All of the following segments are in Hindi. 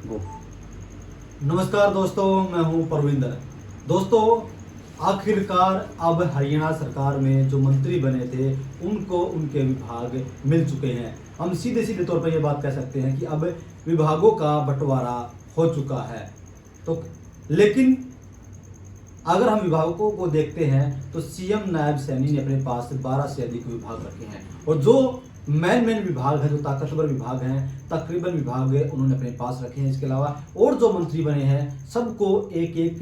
गो। नमस्कार दोस्तों, मैं हूं परविंदर। दोस्तों, आखिरकार अब हरियाणा सरकार में जो मंत्री बने थे उनको उनके विभाग मिल चुके हैं। हम सीधे सीधे तौर पर ये बात कह सकते हैं कि अब विभागों का बंटवारा हो चुका है। तो लेकिन अगर हम विभागों को देखते हैं तो सीएम नायब सैनी ने अपने पास 12 से अधिक विभाग रखे हैं और जो मेन विभाग हैं, जो ताकतवर विभाग हैं, तकरीबन विभाग उन्होंने अपने पास रखे हैं। इसके अलावा और जो मंत्री बने हैं सबको एक एक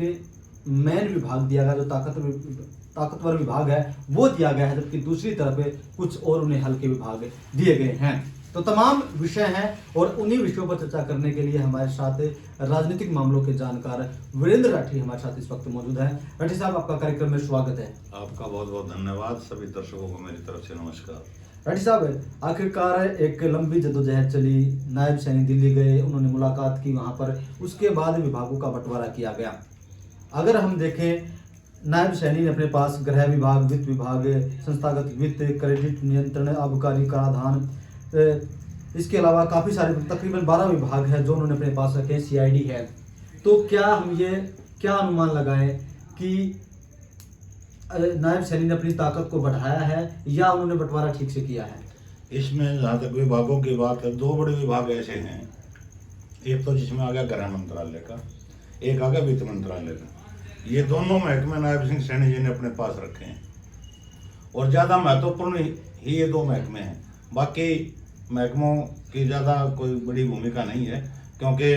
मेन विभाग दिया गया, जो ताकतवर विभाग है वो दिया गया है, जबकि दूसरी तरफ कुछ और उन्हें हल्के विभाग दिए गए हैं। तो तमाम विषय हैं और उन्हीं विषयों पर चर्चा करने के लिए हमारे साथ राजनीतिक मामलों के जानकार वीरेंद्र राठी हमारे साथ इस वक्त मौजूद हैं। राठी साहब, आपका कार्यक्रम में स्वागत है। आपका बहुत बहुत धन्यवाद। सभी दर्शकों को मेरी तरफ से नमस्कार। राठी साहब, आखिरकार एक लंबी जद्दोजहद चली, नायब सैनी दिल्ली गए, उन्होंने मुलाकात की वहां पर, उसके बाद विभागों का बंटवारा किया गया। अगर हम देखें, नायब सैनी ने अपने पास गृह विभाग, वित्त विभाग, संस्थागत वित्त, क्रेडिट नियंत्रण, आबकारी, कराधान, इसके अलावा काफ़ी सारे तकरीबन 12 विभाग हैं जो उन्होंने अपने पास रखे। सीआईडी है। तो क्या हम ये अनुमान लगाएं कि नायब सैनी ने अपनी ताकत को बढ़ाया है या उन्होंने बंटवारा ठीक से किया है? इसमें जहाँ तक विभागों की बात है, दो बड़े विभाग ऐसे हैं। एक तो जिसमें आ गया गृह मंत्रालय का, एक आ गया वित्त मंत्रालय का। ये दोनों महकमे नायब सिंह सैनी जी ने अपने पास रखे हैं और ज़्यादा महत्वपूर्ण ही ये दो महकमे हैं। बाकी महकमों की ज़्यादा कोई बड़ी भूमिका नहीं है, क्योंकि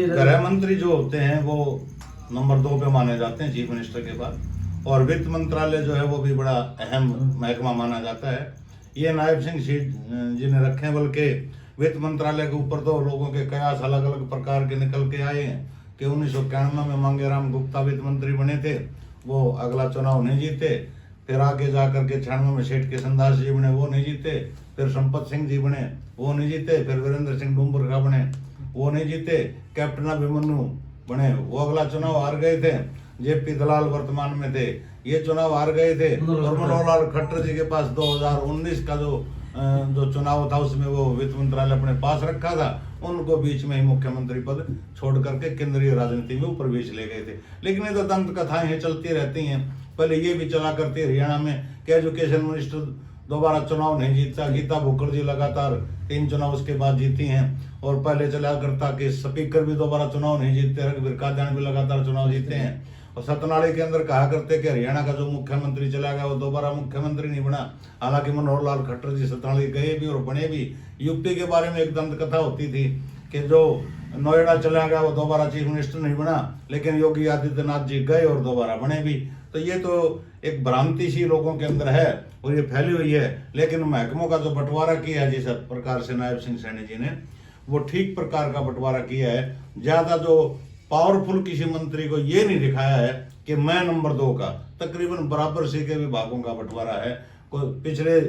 गृह मंत्री जो होते हैं वो नंबर 2 पे माने जाते हैं चीफ मिनिस्टर के बाद, और वित्त मंत्रालय जो है वो भी बड़ा अहम महकमा माना जाता है। ये नायब सिंह जी ने रखे हैं, बल्कि वित्त मंत्रालय के ऊपर तो लोगों के कयास अलग अलग प्रकार के निकल के आए हैं कि 1991 में मांगेराम गुप्ता वित्त मंत्री बने थे, वो अगला चुनाव नहीं जीते। फिर आगे जाकर के 96 में सेठ किशन दास जी बने, वो नहीं जीते। फिर संपत सिंह जी बने, वो नहीं जीते। फिर वीरेंद्र सिंह डूमरखा बने, वो नहीं जीते। कैप्टन अभिमन्यु बने, वो अगला चुनाव हार गए थे। जेपी दलाल वर्तमान में थे, ये चुनाव हार गए थे। और मनोहर खट्टर जी के पास 2019 का जो चुनाव था उसमें वो वित्त मंत्रालय अपने पास रखा था, उनको बीच में ही मुख्यमंत्री पद छोड़ करके केंद्रीय राजनीति में ऊपर बीच ले गए थे। लेकिन ये तो दंत कथाएं चलती रहती हैं। पहले ये भी चला करती हरियाणा में कि एजुकेशन मिनिस्टर दोबारा चुनाव नहीं जीतता। गीता भुक्कड़ जी लगातार 3 चुनाव उसके बाद जीती हैं। और पहले चला करता कि स्पीकर भी दोबारा चुनाव नहीं जीतते, रघुवीर कादियान भी लगातार चुनाव जीते हैं। और सतनाड़ी के अंदर कहा करते कि हरियाणा का जो मुख्यमंत्री चला गया वो दोबारा मुख्यमंत्री नहीं बना। हालांकि मनोहर लाल खट्टर जी सतनाड़ी गए भी और बने भी। यूपी के बारे में एक दंत कथा होती थी कि जो नोएडा चला गया वो दोबारा चीफ मिनिस्टर नहीं बना, लेकिन योगी आदित्यनाथ जी गए और दोबारा बने भी। तो ये तो एक भ्रांति सी लोगों के अंदर है और ये फैली हुई है। लेकिन महकमों का जो बंटवारा किया है जिस प्रकार से नायब सिंह सैनी जी ने, वो ठीक प्रकार का बंटवारा किया है। ज्यादा जो पावरफुल किसी मंत्री को ये नहीं दिखाया है कि मैं नंबर 2 का, तकरीबन बराबर से के विभागों का बंटवारा है। पिछले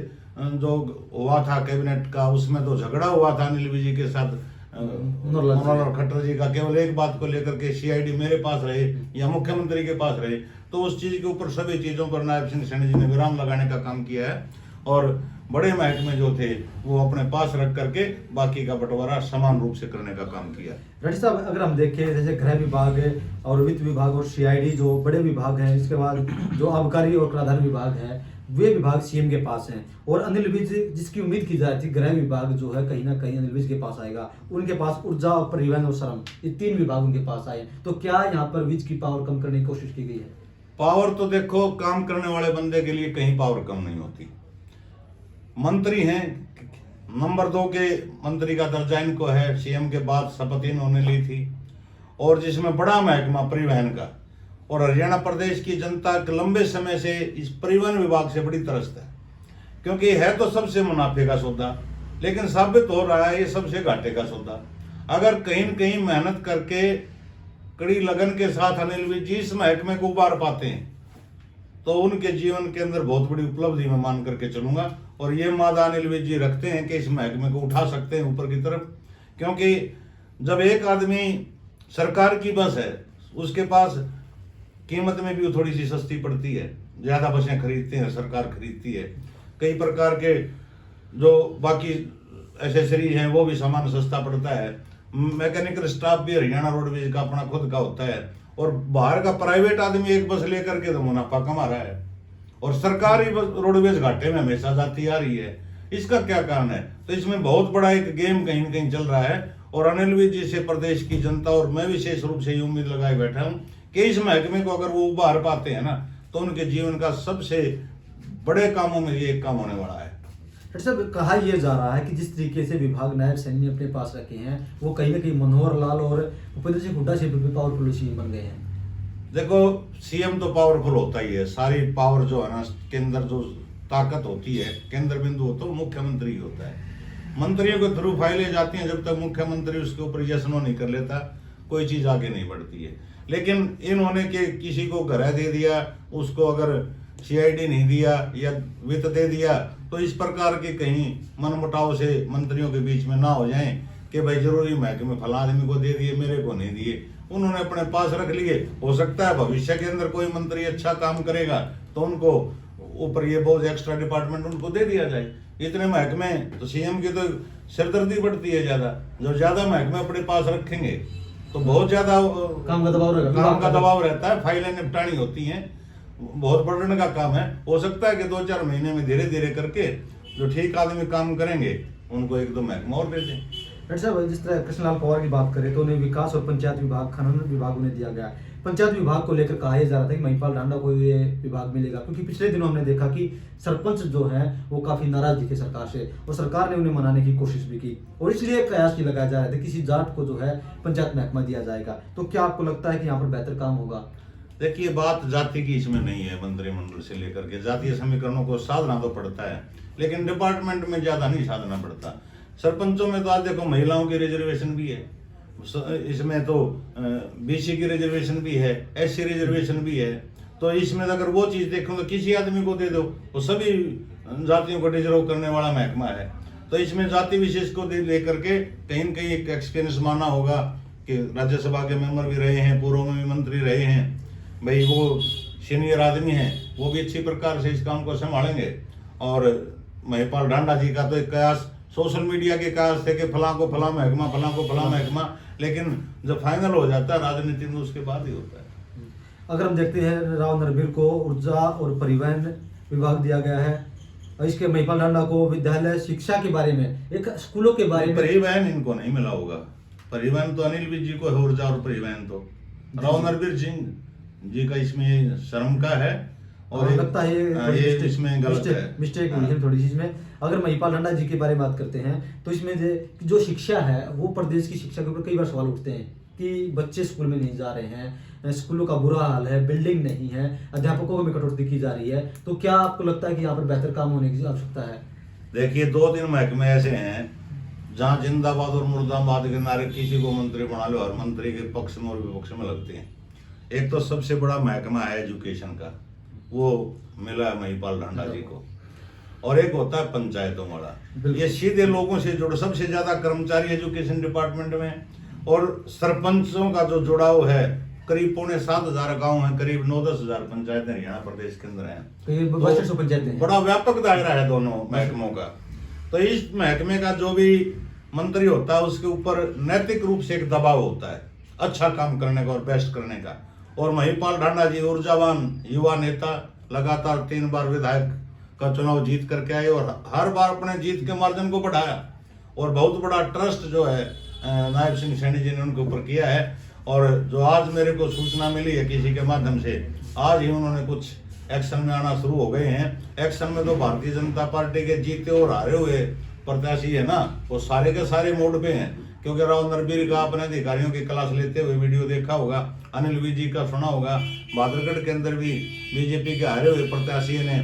जो हुआ था कैबिनेट का, उसमें तो झगड़ा हुआ था अनिल विज के साथ मनोहर खट्टर जी का, केवल एक बात को लेकर के सीआईडी मेरे पास रहे या मुख्यमंत्री के पास रहे। तो उस चीज के ऊपर सभी चीजों पर नायब सिंह सैनी जी ने विराम लगाने का काम किया है और बड़े महकमे जो थे वो अपने पास रख करके बाकी का बंटवारा समान रूप से करने का काम किया। राठी साहब, अगर हम देखें जैसे गृह विभाग और वित्त विभाग और सीआईडी जो बड़े विभाग हैं, इसके बाद जो आबकारी और कराधान विभाग है, वे विभाग सीएम के पास हैं। और अनिल विज, जिसकी उम्मीद की जा रही थी गृह विभाग जो है कहीं ना कहीं अनिल विज के पास आएगा, उनके पास ऊर्जा, परिवहन और श्रम, ये 3 विभाग उनके पास आए। तो क्या यहाँ पर विज की पावर कम करने की कोशिश की गई है? पावर तो देखो, काम करने वाले बंदे के लिए कहीं पावर कम नहीं होती। मंत्री हैं, नंबर 2 के मंत्री का दर्जा इनको है। सीएम के बाद शपथ इन्होंने ली थी और जिसमें बड़ा महकमा परिवहन का, और हरियाणा प्रदेश की जनता लंबे समय से इस परिवहन विभाग से बड़ी त्रस्त है, क्योंकि है तो सबसे मुनाफे का सौदा, लेकिन साबित हो रहा है ये सबसे घाटे का सौदा। अगर कहीं न कहीं मेहनत करके कड़ी लगन के साथ अनिल विज जी इस महकमे को उबार पाते हैं तो उनके जीवन के अंदर बहुत बड़ी उपलब्धि मैं मान करके चलूंगा। और ये मादा अनिल विज जी रखते हैं कि इस महकमे को उठा सकते हैं ऊपर की तरफ, क्योंकि जब एक आदमी सरकार की बस है, उसके पास कीमत में भी थोड़ी सी सस्ती पड़ती है, ज़्यादा बसें खरीदते हैं, सरकार खरीदती है। कई प्रकार के जो बाकी एसेसरीज हैं वो भी सामान सस्ता पड़ता है। मैकेनिकल स्टाफ भी हरियाणा रोडवेज का अपना खुद का होता है, और बाहर का प्राइवेट आदमी एक बस लेकर के तो मुनाफा कमा रहा है, और सरकारी रोडवेज घाटे में हमेशा जाती आ रही है। इसका क्या कारण है? तो इसमें बहुत बड़ा एक गेम कहीं न कहीं चल रहा है, और अनिल विज जी से प्रदेश की जनता और मैं विशेष रूप से ये उम्मीद लगाए बैठा हूँ कि इस महकमे को अगर वो उभार पाते हैं ना, तो उनके जीवन का सबसे बड़े कामों में ये एक काम होने वाला है। डॉक्टर साहब, कहा यह जा रहा है कि जिस तरीके से विभाग नायब सैनी अपने पास रखे हैं, वो कहीं ना कहीं मनोहर लाल और भूपेंद्र सिंह हुड्डा से भी पावरफुल सीएम बन गए हैं। देखो, सीएम तो पावरफुल होता ही है, सारी पावर जो है ना, के अंदर जो ताकत होती है, केंद्र बिंदु होता है, वो मुख्यमंत्री ही होता है। मंत्रियों के थ्रू फाइलें जाती हैं, जब तक मुख्यमंत्री उसके ऊपर यस नो नहीं कर लेता, कोई चीज आगे नहीं बढ़ती है। लेकिन इन्होंने के किसी को घर दे दिया, उसको अगर सीआईडी नहीं दिया या वित्त दे दिया, तो इस प्रकार के कहीं मनमुटाव से मंत्रियों के बीच में ना हो जाएं कि भाई जरूरी महकमे फला आदमी को दे दिए, मेरे को नहीं दिए। उन्होंने अपने पास रख लिए। हो सकता है भविष्य के अंदर कोई मंत्री अच्छा काम करेगा तो उनको ऊपर ये बहुत एक्स्ट्रा डिपार्टमेंट उनको दे दिया जाए। इतने महकमे तो सीएम की तो सिरदर्दी बढ़ती है ज्यादा। जो ज्यादा महकमे अपने पास रखेंगे तो बहुत ज्यादा काम का दबाव रहता है, फाइलें निपटानी होती हैं, बहुत बर्डन का काम है। हो सकता है कि 2-4 महीने में धीरे धीरे करके जो ठीक आदमी काम करेंगे उनको 1-2 महकमा और दे दें। डॉक्टर साहब, जिस तरह कृष्णलाल पवार की बात करें तो उन्हें विकास और पंचायत विभाग, खनन विभाग उन्हें दिया गया है। पंचायत विभाग को लेकर कहा जा रहा था कि महिपाल ढांडा को ये विभाग मिलेगा, क्योंकि पिछले दिनों हमने देखा कि सरपंच जो हैं वो काफी नाराज दिखे सरकार से, और सरकार ने उन्हें मनाने की कोशिश भी की, और इसलिए कयास ये लगाया जा रहा था किसी जाट को जो है पंचायत महकमा दिया जाएगा। तो क्या आपको लगता है कि यहाँ पर बेहतर काम होगा? देखिए, बात जाति की इसमें नहीं है। मंत्रिमंडल से लेकर के जातीय समीकरणों को साधना तो पड़ता है, लेकिन डिपार्टमेंट में ज्यादा नहीं साधना पड़ता। सरपंचों में तो आज देखो महिलाओं की रिजर्वेशन भी है, इसमें तो बीसी की रिजर्वेशन भी है, एससी रिजर्वेशन भी है। तो इसमें अगर वो चीज देखो तो किसी आदमी को दे दो, वो सभी जातियों को रिजर्व करने वाला महकमा है। तो इसमें जाति विशेष को लेकर के कहीं न कहीं एक एक्सपीरियंस मानना होगा कि राज्यसभा के मेंबर भी रहे हैं, पूर्व में भी मंत्री रहे हैं, भाई वो सीनियर आदमी हैं, वो भी अच्छी प्रकार से इस काम को संभालेंगे। और महिपाल ढांडा जी का तो एक कयास सोशल मीडिया के कयास थे कि फलां को फलां महकमा, फलां को फलां महकमा, लेकिन जब फाइनल हो जाता है राजनीति में उसके बाद ही होता है। अगर हम देखते हैं, राव नरबीर को ऊर्जा और परिवहन विभाग दिया गया है, और इसके महिपाल ढांडा को विद्यालय शिक्षा के बारे में, एक स्कूलों के बारे में। परिवहन इनको नहीं मिला होगा, परिवहन तो अनिल विज जी को है, ऊर्जा और परिवहन तो राव नरबीर सिंह जी का इसमें शर्म का है, और लगता है ये इसमें गलत है, मिस्टेक हुई है थोड़ी सी इसमें। अगर महिपाल ढांडा जी के बारे में बात करते हैं तो इसमें जो शिक्षा है वो प्रदेश की शिक्षा के ऊपर कई बार सवाल उठते हैं कि बच्चे स्कूल में नहीं जा रहे हैं, स्कूलों का बुरा हाल है, बिल्डिंग नहीं है, अध्यापकों को भी कटौती की जा रही है। तो क्या आपको लगता है कि यहाँ पर बेहतर काम होने की आवश्यकता है? देखिए, 2-3 महकमे ऐसे हैं जहाँ जिंदाबाद और मुर्दाबाद के नारे किसी को मंत्री बना लो, हर मंत्री के पक्ष में और विपक्ष में लगते हैं। एक तो सबसे बड़ा महकमा है एजुकेशन का, वो मिला है महिपाल ढांडा जी को, और एक होता है पंचायतों वाला। ये सीधे लोगों से जुड़, सबसे ज्यादा कर्मचारी एजुकेशन डिपार्टमेंट में, और सरपंचों का जो जुड़ाव है, करीब 7,500 गांव हैं, करीब 9-10 हजार पंचायतें हरियाणा प्रदेश के अंदर हैं, तो पंचायतें, बड़ा व्यापक दायरा है दोनों महकमों का। तो इस महकमे का जो भी मंत्री होता है उसके ऊपर नैतिक रूप से एक दबाव होता है अच्छा काम करने का और बेस्ट करने का। और महिपाल ढांडा जी ऊर्जावान युवा नेता, लगातार 3 बार विधायक का चुनाव जीत करके आए, और हर बार अपने जीत के मार्जिन को बढ़ाया, और बहुत बड़ा ट्रस्ट जो है नायब सिंह सैनी जी ने उनके ऊपर किया है। और जो आज मेरे को सूचना मिली है किसी के माध्यम से, आज ही उन्होंने कुछ एक्शन में आना शुरू हो गए हैं। एक्शन में तो भारतीय जनता पार्टी के जीते और हारे हुए प्रत्याशी है ना, वो सारे के सारे मोड पे हैं। क्योंकि राव नरबीर का अपने अधिकारियों की क्लास लेते हुए वीडियो देखा होगा, अनिल विज जी का सुना होगा। भादरगढ़ के अंदर भी बीजेपी के हारे हुए प्रत्याशी ने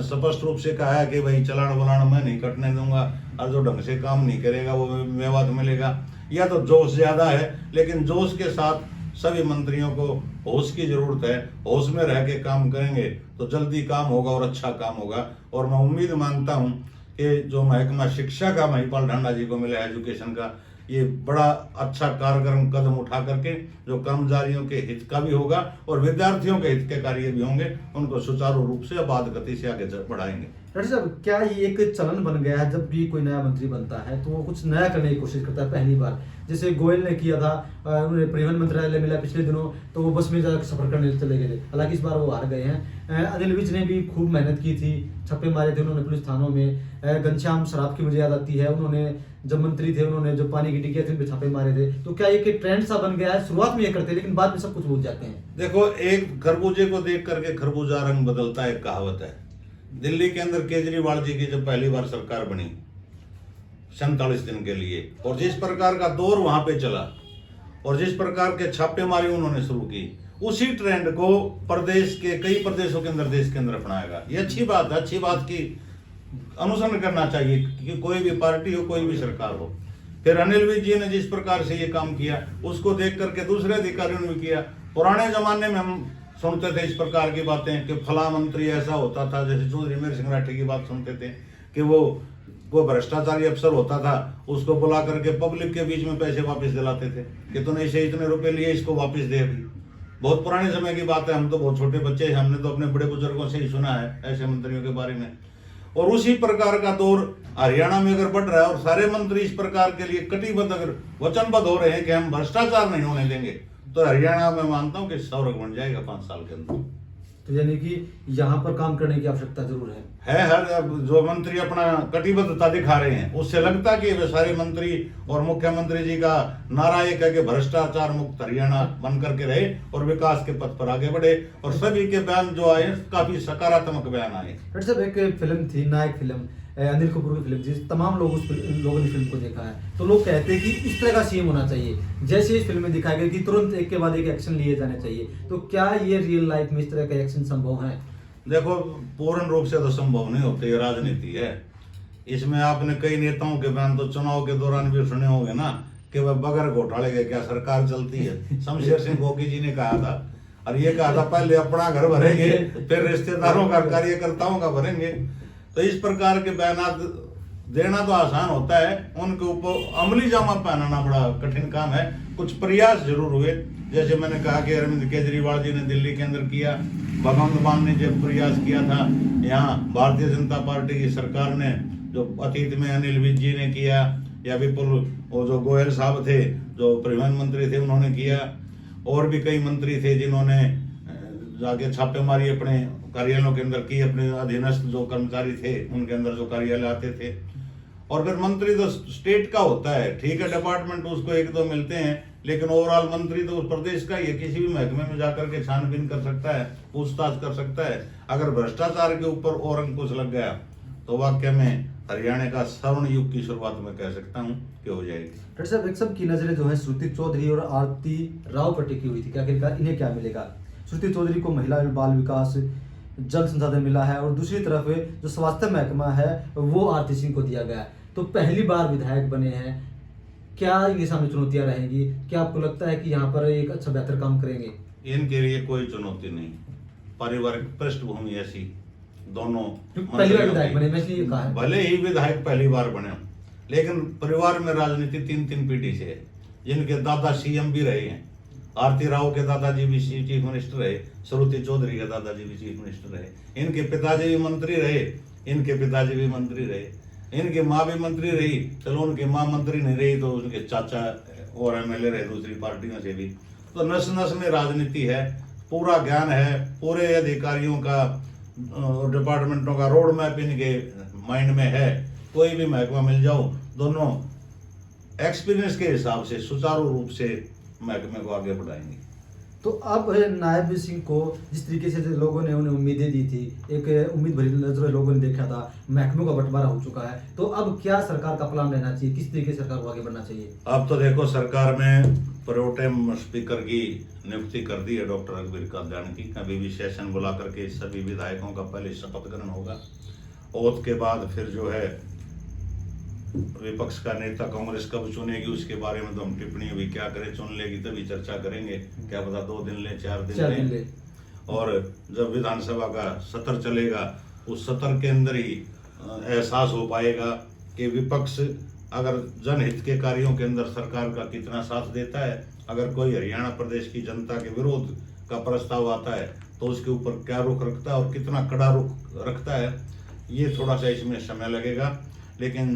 स्पष्ट रूप से कहा है कि भाई चलान वलान मैं नहीं कटने दूंगा, और जो ढंग से काम नहीं करेगा वो मेवात मिलेगा। या तो जोश ज्यादा है, लेकिन जोश के साथ सभी मंत्रियों को होश की जरूरत है। होश में रह के काम करेंगे तो जल्दी काम होगा और अच्छा काम होगा। और मैं उम्मीद मानता हूं कि जो महकमा शिक्षा का महिपाल ढांडा जी को मिला, एजुकेशन का, ये बड़ा अच्छा कारगर कदम उठा करके जो कर्मचारियों के हित का भी होगा और विद्यार्थियों के हित के कार्य भी होंगे, उनको सुचारू रूप से आबाद गति से आगे बढ़ाएंगे। डॉक्टर साहब, क्या ये एक चलन बन गया है, जब भी कोई नया मंत्री बनता है तो वो कुछ नया करने की कोशिश करता है पहली बार? जैसे गोयल ने किया था, उन्हें परिवहन मंत्रालय मिला पिछले दिनों, तो वो बस में जाकर सफर करने चले गए थे। हालांकि इस बार वो हार गए हैं। अनिल विज ने भी खूब मेहनत की थी, छापे मारे थे उन्होंने पुलिस थानों में। घनश्याम शराब की मुझे याद आती है, उन्होंने जब मंत्री थे उन्होंने जो पानी की टिकिया थी उन पे छापे मारे थे। तो क्या ये ट्रेंड सा बन गया है? शुरुआत में ये करते हैं लेकिन बाद में सब कुछ भूल जाते हैं। देखो, एक खरबूजे को देख करके खरबूजा रंग बदलता है, एक कहावत है। दिल्ली के अंदर केजरीवाल जी की जब पहली बार सरकार बनी 47 दिन के लिए, और जिस प्रकार का दौर वहां पे चला और जिस प्रकार के छापेमारी उन्होंने शुरू की, उसी ट्रेंड को प्रदेश के कई प्रदेशों के अंदर, देश के अंदर अपनाएगा। ये अच्छी बात है, अच्छी बात की अनुसरण करना चाहिए कि कोई भी पार्टी हो, कोई भी सरकार हो। फिर अनिल विज जी ने जिस प्रकार से ये काम किया, उसको देख करके दूसरे अधिकारियों ने भी किया। पुराने जमाने में हम सुनते थे इस प्रकार की बातें कि फला मंत्री ऐसा होता था, जैसे चौधरी मीर सिंह राठी की बात सुनते थे कि वो भ्रष्टाचारी अफसर होता था, उसको बुला करके पब्लिक के बीच में पैसे वापस दिलाते थे कि तूने इसे इतने रुपए लिए, इसको वापस दे अभी। बहुत पुराने समय की बात है, हम तो बहुत छोटे बच्चे हैं, हमने तो अपने बड़े बुजुर्गों से ही सुना है ऐसे मंत्रियों के बारे में। और उसी प्रकार का दौर हरियाणा में अगर बढ़ रहा है और सारे मंत्री इस प्रकार के लिए कटिबद्ध, अगर वचनबद्ध हो रहे हैं कि हम भ्रष्टाचार नहीं होने देंगे, तो हरियाणा में मानता हूं कि स्वर्ग बन जाएगा 5 साल के अंदर। तो यानी कि यहाँ पर काम करने की आवश्यकता जरूर है। हर जो मंत्री अपना कटिबद्धता दिखा रहे हैं, उससे लगता है कि वे सारे मंत्री और मुख्यमंत्री जी का नारा एक है कि भ्रष्टाचार मुक्त हरियाणा बन करके रहे और विकास के पथ पर आगे बढ़े। और सभी के बयान जो आए काफी सकारात्मक बयान आए। डॉक्टर साहब, एक फिल्म थी नायक फिल्म, अनिल कपूर की फिल्म थी, तमाम लोग लोगों ने फिल्म को देखा है। तो लोग कहते हैं कि इस तरह का सीएम होना चाहिए, जैसे इस फिल्म में दिखाया गया कि तुरंत एक के बाद एक एक्शन लिए जाने चाहिए। तो क्या ये रियल लाइफ में इस तरह का एक्शन संभव है? देखो, पूर्ण रूप से तो संभव नहीं होते, ये राजनीति है। इसमें आपने कई नेताओं के बयान तो चुनाव के दौरान भी सुने होंगे ना कि वह बगैर घोटाले के क्या सरकार चलती है। शमशेर सिंह गोगी जी ने कहा था, और ये कहा था पहले अपना घर भरेंगे, फिर रिश्तेदारों का, कार्यकर्ताओं का भरेंगे। तो इस प्रकार के बयान देना तो आसान होता है, उनके ऊपर अमली जामा पहनाना बड़ा कठिन काम है। कुछ प्रयास जरूर हुए, जैसे मैंने कहा कि अरविंद केजरीवाल जी ने दिल्ली के अंदर किया, भगवंत मान ने जब प्रयास किया था, यहाँ भारतीय जनता पार्टी की सरकार ने जो अतीत में अनिल विज जी ने किया, या विपुल वो जो गोयल साहब थे जो परिवहन मंत्री थे उन्होंने किया, और भी कई मंत्री थे जिन्होंने जाके छापेमारी अपने कार्यालयों के अंदर की, अपने अधीनस्थ जो कर्मचारी थे उनके अंदर जो कार्यालय आते थे। और फिर मंत्री तो स्टेट का होता है, ठीक है, डिपार्टमेंट उसको एक दो मिलते हैं, लेकिन ओवरऑल मंत्री तो उस प्रदेश का ही है, किसी भी महकमे में जाकर के छानबीन कर सकता है, पूछताछ कर सकता है। अगर भ्रष्टाचार के ऊपर और अंकुश लग गया तो वाकई में हरियाणा का स्वर्ण युग की शुरुआत में कह सकता हूँ कि हो जाएगी। डॉक्टर साहब, एक सबकी नजरें जो है श्रुति चौधरी और आरती राव पर टिकी हुई थी कि आखिरकार इन्हें क्या मिलेगा। श्रुति चौधरी को महिला एवं बाल विकास, जल संसाधन मिला है, और दूसरी तरफ जो स्वास्थ्य महकमा है वो आरती सिंह को दिया गया है। तो पहली बार विधायक बने हैं, क्या इनके सामने चुनौतियां रहेंगी? क्या आपको लगता है कि यहाँ पर एक अच्छा बेहतर काम करेंगे? इनके लिए कोई चुनौती नहीं, पारिवारिक पृष्ठभूमि ऐसी दोनों पहली बार विधायक बने, मैं इसलिए कहा है। भले ही विधायक पहली बार बने, लेकिन परिवार में राजनीति 3 पीढ़ी से है। जिनके दादा सीएम भी रहे हैं, आरती राव के दादाजी भी चीफ मिनिस्टर रहे, श्रुति चौधरी के दादाजी भी चीफ मिनिस्टर रहे, इनके पिताजी भी मंत्री रहे, इनके पिताजी भी मंत्री रहे, इनकी माँ भी मंत्री रही, चलो उनकी माँ मंत्री नहीं रही तो उनके चाचा और एमएलए रहे दूसरी पार्टियों से भी। तो नस नस में राजनीति है, पूरा ज्ञान है, पूरे अधिकारियों का, डिपार्टमेंटों का रोड मैप इनके माइंड में है। कोई भी महकमा मिल जाओ, दोनों एक्सपीरियंस के हिसाब से सुचारू रूप से महकमे को आगे बढ़ाएंगे। तो अब नायब सिंह को जिस तरीके से लोगों ने उन्हें उम्मीदें दी थी, एक उम्मीद भरी नजरों लोगों ने देखा था, महकमों का बंटवारा हो चुका है, तो अब क्या सरकार का प्लान रहना चाहिए? किस तरीके से सरकार को आगे बढ़ना चाहिए? अब तो देखो, सरकार में प्रोटेम स्पीकर की नियुक्ति कर दी है डॉक्टर रघुवीर कात्यायन की। अभी भी सेशन बुला करके सभी विधायकों का पहले शपथ ग्रहण होगा, ओथ के बाद फिर जो है विपक्ष का नेता कांग्रेस कब चुनेगी उसके बारे में तो हम टिप्पणी अभी क्या करें, चुन लेगी तभी चर्चा करेंगे, क्या पता 2 दिन ले 4 दिन ले। और जब विधानसभा का सत्र चलेगा, उस सत्र के अंदर ही एहसास हो पाएगा कि विपक्ष अगर जनहित के कार्यों के अंदर सरकार का कितना साथ देता है। अगर कोई हरियाणा प्रदेश की जनता के विरोध का प्रस्ताव आता है तो उसके ऊपर क्या रुख रखता है और कितना कड़ा रुख रखता है। ये थोड़ा सा इसमें समय लगेगा, लेकिन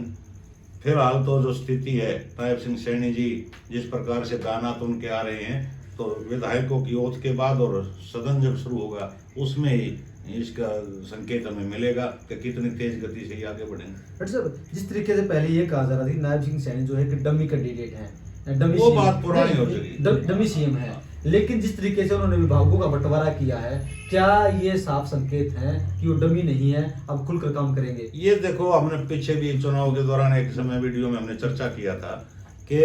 फिलहाल तो जो स्थिति है, नायब सिंह सैनी जी जिस प्रकार से बयानात उनके आ रहे हैं, तो विधायकों की ओथ के बाद और सदन जब शुरू होगा उसमें ही इसका संकेत हमें मिलेगा कि कितनी तेज गति से ये आगे बढ़ेंगे। डॉक्टर साहब, जिस तरीके से पहले ये कहा जा रहा था कि नायब सिंह सैनी जो है कि डमी कैंडिडेट है, डमी वो CM बात पुरानी हो चुकी, डमी CM है, लेकिन जिस तरीके से उन्होंने विभागों का बंटवारा किया है, क्या ये साफ संकेत है कि वो डमी नहीं है, अब खुलकर काम करेंगे? ये देखो, हमने पीछे भी चुनाव के दौरान एक समय वीडियो में हमने चर्चा किया था कि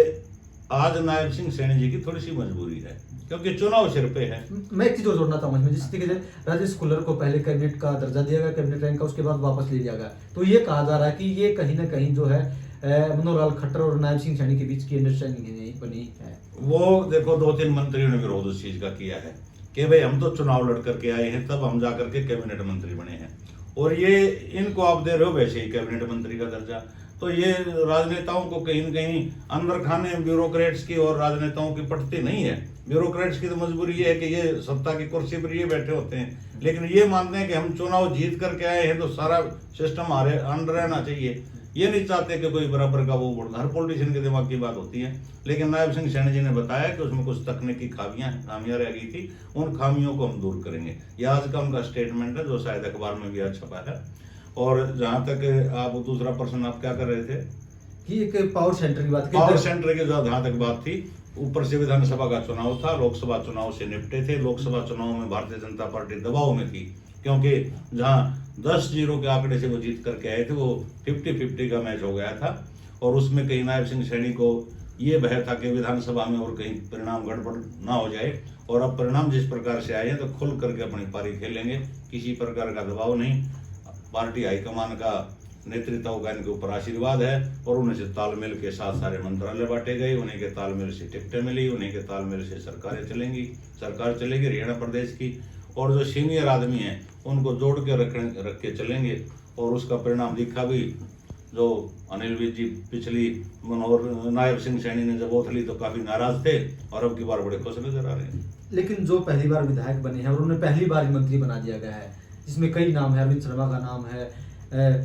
आज नायब सिंह सैनी जी की थोड़ी सी मजबूरी है, क्योंकि चुनाव सिर पे है। मैं एक चीज और जोड़ना चाहूंगा इसमें, जिस तरीके से राजेश खुल्लर को पहले कैबिनेट का दर्जा दिया गया, कैबिनेट रैंक का, उसके बाद वापस ले लिया गया, तो ये कहा जा रहा है कि ये कहीं ना कहीं जो है मनोहर लाल खट्टर और नायब सिंह सैनी के बीच की अंडरस्टैंडिंग नहीं बनी है। वो देखो, 2-3 मंत्रियों ने विरोध उस चीज का किया है कि भाई हम तो चुनाव लड़ करके आए हैं, तब हम जाकर के कैबिनेट मंत्री बने हैं, और ये इनको आप दे रहे हो वैसे ही कैबिनेट मंत्री का दर्जा। तो ये राजनेताओं को कहीं न कहीं अंदर खाने ब्यूरोक्रेट्स की और राजनेताओं की पटती नहीं है। ब्यूरोक्रेट्स की तो मजबूरी ये है कि ये सत्ता की कुर्सी पर ये बैठे होते हैं, लेकिन ये मानते हैं कि हम चुनाव जीत करके आए हैं तो सारा सिस्टम हमारे अंडर रहना चाहिए। ये नहीं चाहते कि कोई बराबर का वो बोर्ड, हर पॉलिटिशियन के दिमाग की बात होती है। लेकिन नायब सिंह सैनी जी ने बताया कि उसमें कुछ तकनीकी खामियां रह गई थी, उन खामियों को हम दूर करेंगे। ये आज का उनका स्टेटमेंट है, जो शायद अखबार में भी आज छपा है। और जहां तक आप दूसरा प्रश्न आप क्या कर रहे थे कि एक पावर सेंटर की बात, पावर सेंटर की जहां तक बात थी, ऊपर से विधानसभा का चुनाव था, लोकसभा चुनाव से निपटे थे। लोकसभा चुनाव में भारतीय जनता पार्टी दबाव में थी, क्योंकि जहां 10-0 के आंकड़े से वो जीत करके आए थे, वो 50-50 का मैच हो गया था। और उसमें कहीं नायब सिंह सैनी को ये भय था कि विधानसभा में और कहीं परिणाम गड़बड़ ना हो जाए। और अब परिणाम जिस प्रकार से आए हैं तो खुल करके अपनी पारी खेलेंगे, किसी प्रकार का दबाव नहीं। पार्टी हाईकमान का नेतृत्व का इनके ऊपर आशीर्वाद है, और उन्हें से तालमेल के साथ सारे मंत्रालय बांटे गए, उन्हीं के तालमेल से टिकटें मिली, उन्हीं के तालमेल से सरकार चलेगी हरियाणा प्रदेश की। और जो सीनियर आदमी हैं उनको जोड़ के रख के चलेंगे, और उसका परिणाम दिखा भी। जो अनिल विज जी पिछली मनोहर नायब सिंह सैनी ने जब ओथ ली तो काफी नाराज थे, और अब की बार बड़े खुश नजर आ रहे हैं। लेकिन जो पहली बार विधायक बने हैं और उन्हें पहली बार ही मंत्री बना दिया गया है, जिसमें कई नाम है, अरविंद शर्मा का नाम है,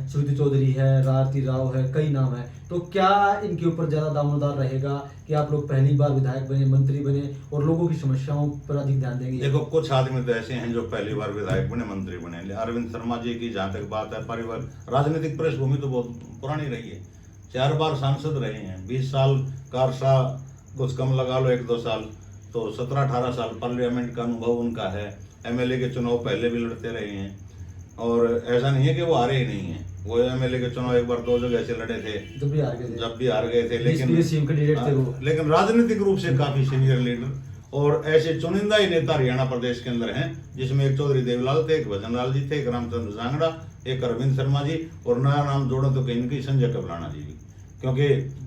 श्रुति चौधरी है, रारती राव है, कई नाम है, तो क्या इनके ऊपर ज्यादा दामोदार रहेगा कि आप लोग पहली बार विधायक बने, मंत्री बने और लोगों की समस्याओं पर अधिक ध्यान देंगे? देखो, कुछ आदमी तो ऐसे हैं जो पहली बार विधायक बने, मंत्री बने। अरविंद शर्मा जी की जहां तक बात है, परिवार राजनीतिक पृष्ठभूमि तो बहुत पुरानी रही है, 4 बार सांसद रहे हैं, 20 साल का अरसा, कुछ कम लगा लो 1-2 साल, तो 17-18 साल पार्लियामेंट का अनुभव उनका है। MLA के चुनाव पहले भी लड़ते रहे हैं, और ऐसा नहीं है कि वो हारे ही नहीं है। वो MLA के चुनाव एक बार 2 जगह से लड़े थे, जब भी हार गए थे, लेकिन राजनीतिक रूप से काफी सीनियर लीडर। और ऐसे चुनिंदा ही नेता हरियाणा प्रदेश के अंदर हैं, जिसमें एक चौधरी देवलाल थे, एक भजन लाल जी थे, एक रामचंद्र जांगड़ा, एक अरविंद शर्मा जी, और नया नाम जोड़ो तो कहीं की संजय कबलाना जी भी, क्योंकि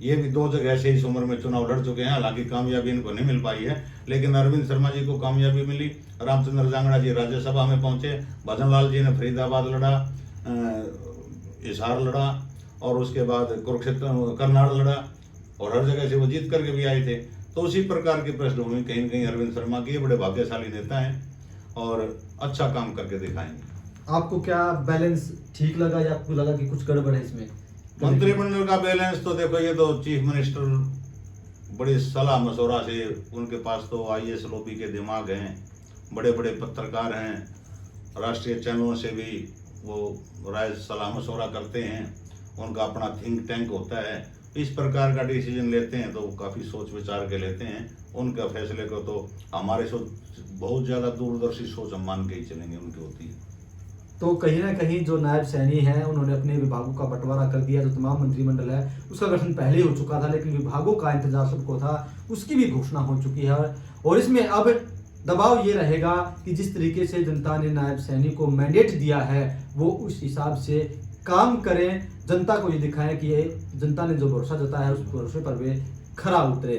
ये भी 2 जगह से इस उम्र में चुनाव लड़ चुके हैं। हालांकि कामयाबी इनको नहीं मिल पाई है, लेकिन अरविंद शर्मा जी को कामयाबी मिली। रामचंद्र जांगड़ा जी राज्यसभा में पहुंचे, भजन लाल जी ने फरीदाबाद लड़ा, हिसार लड़ा, और उसके बाद कुरुक्षेत्र करनाल लड़ा, और हर जगह से वो जीत करके भी आए थे। तो उसी प्रकार की पृष्ठभूमि कहीं न कहीं अरविंद शर्मा की, बड़े भाग्यशाली नेता हैं और अच्छा काम करके दिखाएंगे। आपको क्या बैलेंस ठीक लगा, या आपको लगा कि कुछ गड़बड़ है इसमें? मंत्रिमंडल का बैलेंस तो देखो, ये तो चीफ मिनिस्टर बड़ी सलाह मशवरा से, उनके पास तो IAS लॉबी के दिमाग हैं, बड़े बड़े पत्रकार हैं, राष्ट्रीय चैनलों से भी वो राय सलाह मशवरा करते हैं, उनका अपना थिंक टैंक होता है। इस प्रकार का डिसीजन लेते हैं तो काफ़ी सोच विचार के लेते हैं। उनका फैसले को तो हमारे सोच बहुत ज़्यादा दूरदर्शी सोच हम मान के ही चलेंगे, उनकी होती है। तो कहीं ना कहीं जो नायब सैनी है, उन्होंने अपने विभागों का बंटवारा कर दिया। जो तमाम मंत्रिमंडल है उसका गठन पहले ही हो चुका था, लेकिन विभागों का इंतजार सबको था, उसकी भी घोषणा हो चुकी है। और इसमें अब दबाव ये रहेगा कि जिस तरीके से जनता ने नायब सैनी को मैंडेट दिया है, वो उस हिसाब से काम करें, जनता को ये दिखाएं कि ये जनता ने जो भरोसा जताया है उस भरोसे पर वे खरा उतरे।